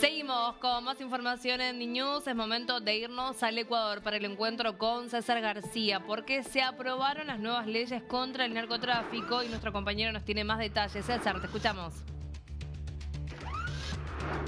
Seguimos con más información en News. Es momento de irnos al Ecuador para el encuentro con César García, porque se aprobaron las nuevas leyes contra el narcotráfico y nuestro compañero nos tiene más detalles. César, te escuchamos.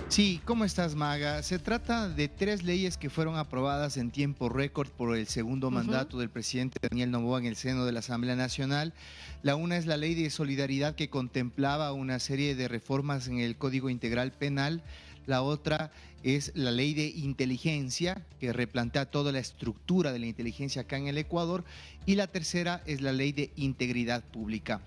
Sí, ¿cómo estás, Maga? Se trata de 3 leyes que fueron aprobadas en tiempo récord por el segundo mandato del presidente Daniel Noboa en el seno de la Asamblea Nacional. La una es la Ley de Solidaridad, que contemplaba una serie de reformas en el Código Integral Penal. La otra es la Ley de Inteligencia, que replantea toda la estructura de la inteligencia acá en el Ecuador. Y la tercera es la Ley de Integridad Pública.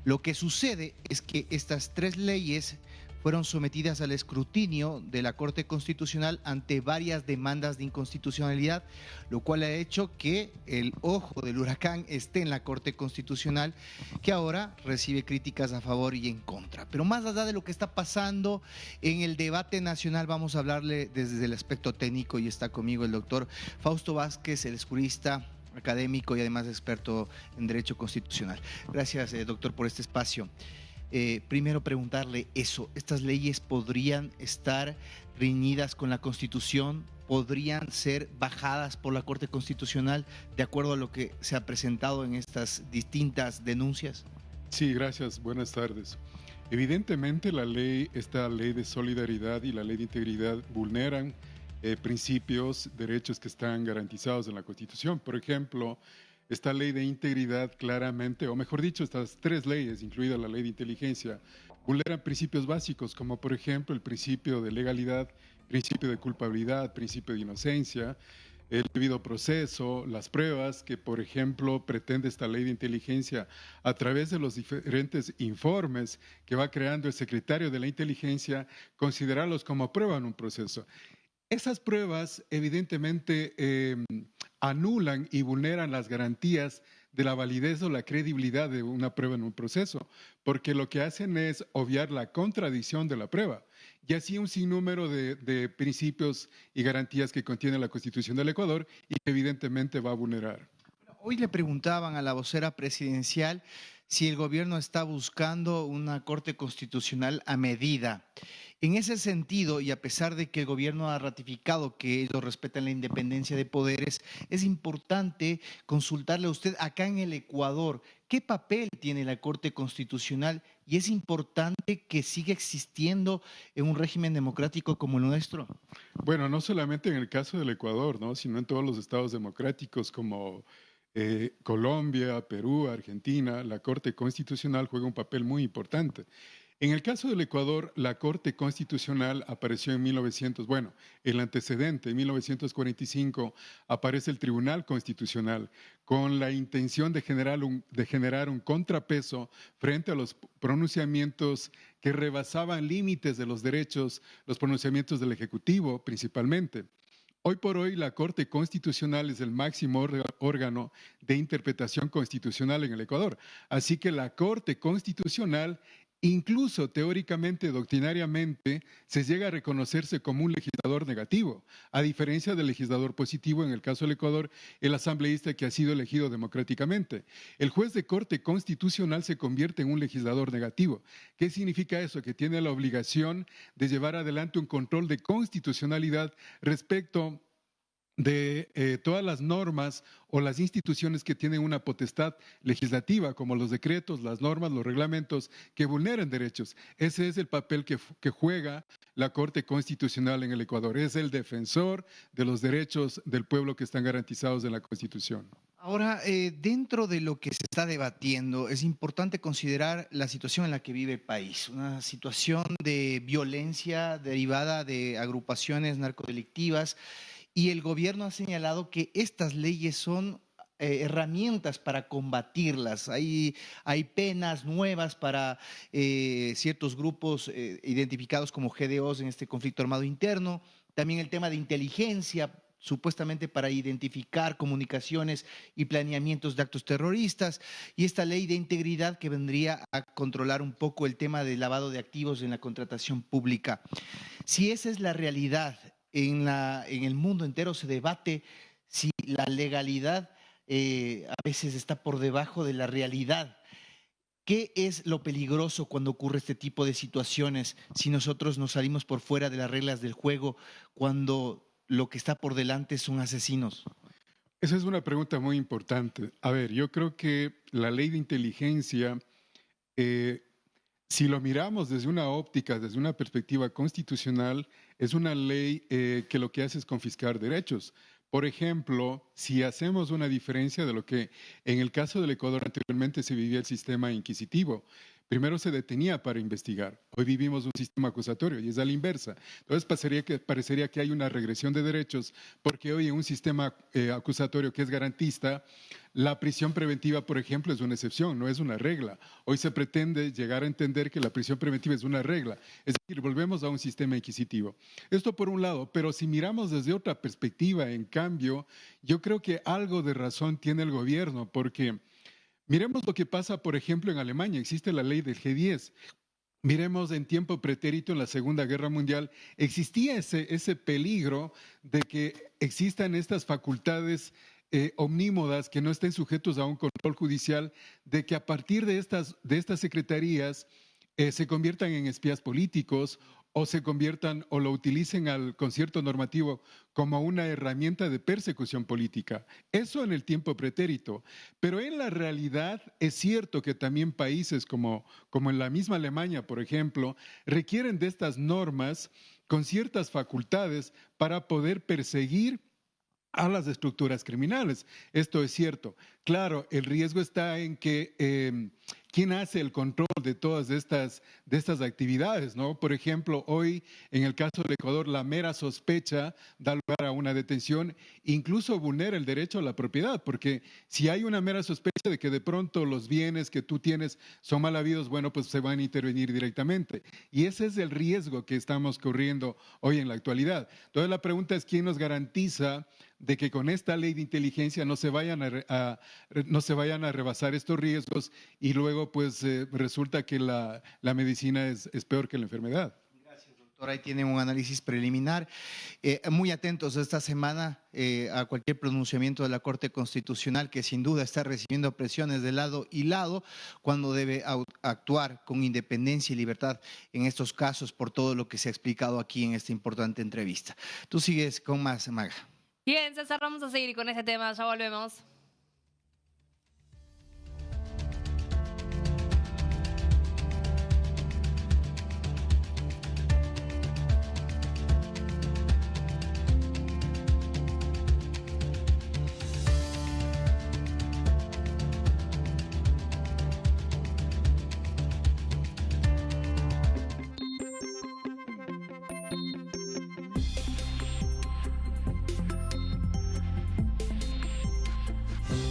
Lo que sucede es que estas 3 leyes fueron sometidas al escrutinio de la Corte Constitucional ante varias demandas de inconstitucionalidad, lo cual ha hecho que el ojo del huracán esté en la Corte Constitucional, que ahora recibe críticas a favor y en contra. Pero más allá de lo que está pasando en el debate nacional, vamos a hablarle desde el aspecto técnico, y está conmigo el doctor Fausto Vázquez, el jurista académico y además experto en Derecho Constitucional. Gracias, doctor, por este espacio. Primero preguntarle eso, ¿estas leyes podrían estar riñidas con la Constitución? ¿Podrían ser bajadas por la Corte Constitucional de acuerdo a lo que se ha presentado en estas distintas denuncias? Sí, gracias. Buenas tardes. Evidentemente esta ley de solidaridad y la ley de integridad vulneran principios, derechos que están garantizados en la Constitución. Por ejemplo, esta ley de integridad claramente, o mejor dicho, estas 3 leyes, incluida la ley de inteligencia, vulneran principios básicos, como por ejemplo el principio de legalidad, principio de culpabilidad, principio de inocencia, el debido proceso, las pruebas que, por ejemplo, pretende esta ley de inteligencia a través de los diferentes informes que va creando el secretario de la inteligencia, considerarlos como prueba en un proceso. Esas pruebas evidentemente anulan y vulneran las garantías de la validez o la credibilidad de una prueba en un proceso, porque lo que hacen es obviar la contradicción de la prueba, y así un sinnúmero de principios y garantías que contiene la Constitución del Ecuador y que evidentemente va a vulnerar. Hoy le preguntaban a la vocera presidencial si el gobierno está buscando una Corte Constitucional a medida. En ese sentido, y a pesar de que el gobierno ha ratificado que ellos respetan la independencia de poderes, es importante consultarle a usted acá en el Ecuador, ¿qué papel tiene la Corte Constitucional? Y es importante que siga existiendo en un régimen democrático como el nuestro. Bueno, no solamente en el caso del Ecuador, ¿no?, sino en todos los estados democráticos como Colombia, Perú, Argentina. La Corte Constitucional juega un papel muy importante. En el caso del Ecuador, la Corte Constitucional apareció en 1900, bueno, el antecedente, en 1945 aparece el Tribunal Constitucional con la intención de generar un contrapeso frente a los pronunciamientos que rebasaban límites de los derechos, los pronunciamientos del Ejecutivo principalmente. Hoy por hoy, la Corte Constitucional es el máximo órgano de interpretación constitucional en el Ecuador. Así que la Corte Constitucional, incluso teóricamente, doctrinariamente, se llega a reconocerse como un legislador negativo, a diferencia del legislador positivo, en el caso del Ecuador, el asambleísta que ha sido elegido democráticamente. El juez de Corte Constitucional se convierte en un legislador negativo. ¿Qué significa eso? Que tiene la obligación de llevar adelante un control de constitucionalidad respecto de todas las normas o las instituciones que tienen una potestad legislativa, como los decretos, las normas, los reglamentos que vulneran derechos. Ese es el papel que juega la Corte Constitucional en el Ecuador. Es el defensor de los derechos del pueblo que están garantizados en la Constitución. Ahora, dentro de lo que se está debatiendo, es importante considerar la situación en la que vive el país, una situación de violencia derivada de agrupaciones narcodelictivas, y el gobierno ha señalado que estas leyes son herramientas para combatirlas. Hay penas nuevas para ciertos grupos identificados como GDOs en este conflicto armado interno, también el tema de inteligencia, supuestamente para identificar comunicaciones y planeamientos de actos terroristas, y esta ley de integridad que vendría a controlar un poco el tema del lavado de activos en la contratación pública. Si esa es la realidad, en el mundo entero se debate si la legalidad a veces está por debajo de la realidad. ¿Qué es lo peligroso cuando ocurre este tipo de situaciones si nosotros nos salimos por fuera de las reglas del juego, cuando lo que está por delante son asesinos? Esa es una pregunta muy importante. A ver, yo creo que la ley de inteligencia, eh, si lo miramos desde una óptica, desde una perspectiva constitucional, es una ley que lo que hace es confiscar derechos. Por ejemplo, si hacemos una diferencia de lo que en el caso del Ecuador anteriormente se vivía el sistema inquisitivo, primero se detenía para investigar. Hoy vivimos un sistema acusatorio y es a la inversa. Entonces parecería que hay una regresión de derechos porque hoy en un sistema acusatorio que es garantista, la prisión preventiva, por ejemplo, es una excepción, no es una regla. Hoy se pretende llegar a entender que la prisión preventiva es una regla. Es decir, volvemos a un sistema inquisitivo. Esto por un lado, pero si miramos desde otra perspectiva, en cambio, yo creo que algo de razón tiene el gobierno, porque miremos lo que pasa, por ejemplo, en Alemania. Existe la ley del G10. Miremos en tiempo pretérito, en la Segunda Guerra Mundial, existía ese peligro de que existan estas facultades omnímodas que no estén sujetos a un control judicial, de que a partir de estas secretarías se conviertan en espías políticos o se conviertan o lo utilicen al concierto normativo como una herramienta de persecución política. Eso en el tiempo pretérito. Pero en la realidad es cierto que también países como en la misma Alemania, por ejemplo, requieren de estas normas con ciertas facultades para poder perseguir a las estructuras criminales. Esto es cierto. Claro, el riesgo está en que quién hace el control de todas estas actividades, ¿no? Por ejemplo, hoy en el caso del Ecuador, la mera sospecha da lugar a una detención, incluso vulnera el derecho a la propiedad, porque si hay una mera sospecha de que de pronto los bienes que tú tienes son mal habidos, bueno, pues se van a intervenir directamente. Y ese es el riesgo que estamos corriendo hoy en la actualidad. Entonces la pregunta es, ¿quién nos garantiza de que con esta ley de inteligencia no se vayan a rebasar estos riesgos y luego pues resulta que la medicina es peor que la enfermedad? Gracias, doctor. Ahí tienen un análisis preliminar. Muy atentos esta semana a cualquier pronunciamiento de la Corte Constitucional, que sin duda está recibiendo presiones de lado y lado cuando debe actuar con independencia y libertad en estos casos, por todo lo que se ha explicado aquí en esta importante entrevista. Tú sigues con más, Maga. Bien, César, vamos a seguir con este tema, ya volvemos.